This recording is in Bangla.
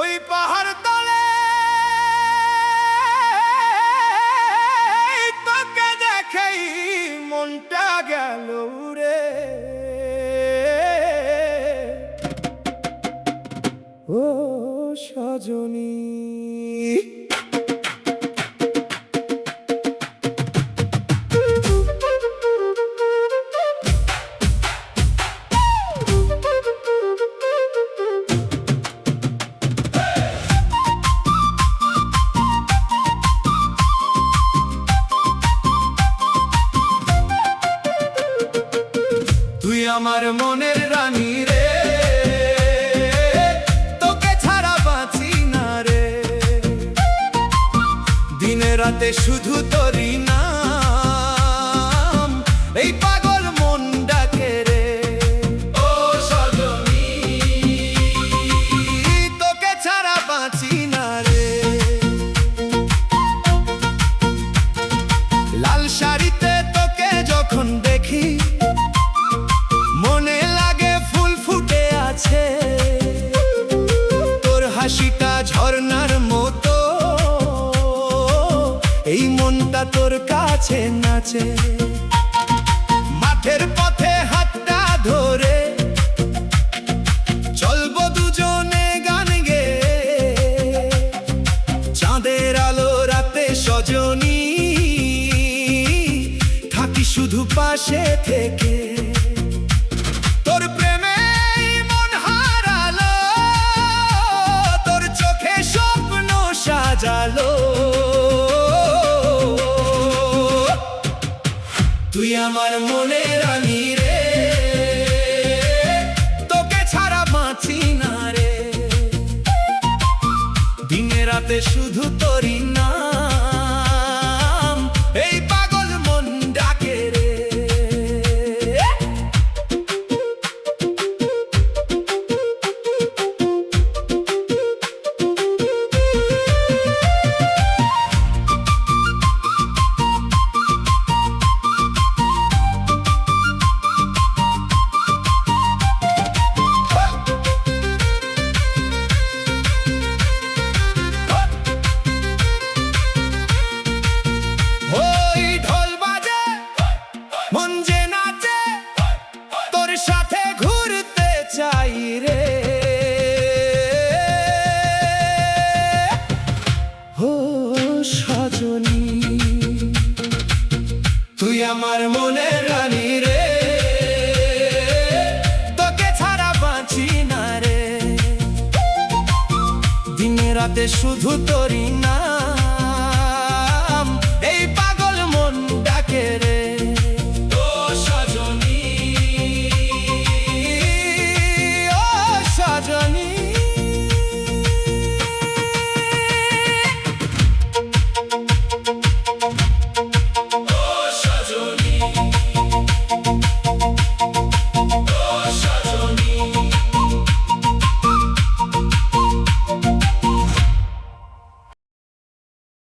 ওই পাহাড় তলে তোকে দেখেই মনটা গেল রে। ও সজনী তুই আমার মনের রানী রে, তোকে ছাড়া বাঁচি না রে। দিনে রাতে শুধু তোরই নাম, এই পাগল মন ডাকে রে। ও সজনী তোকে ছাড়া বাঁচি না রে। লাল শাড়িতে তোকে যখন দেখি মনে লাগে ফুল ফুটে আছে। তোর হাসিটা ঝর্ণার মতো, এই মনটা তোর কাছে নাচে। মাঠের পথে হাতটা ধরে চলবো দুজনে গান গেয়ে, চাঁদের আলো রাতে সজনী থাকি শুধু পাশে থেকে। তোর প্রেমে মন হারালো, তোর চোখে স্বপ্ন সাজালো। তুই আমার মনে রানী রে, তোকে ছাড়া বাঁচি না রে। দিনে রাতে শুধু তোরই নাম, এই পাগল মন ডাকে রে। ওই ঢোল বাজে মন যে নাচে, তোর সাথে ঘুরতে চাই রে। ও সজনী তুই আমার মনের রানী রে, তোকে ছাড়া বাঁচি না রে। দিনে রাতে শুধু তোরই না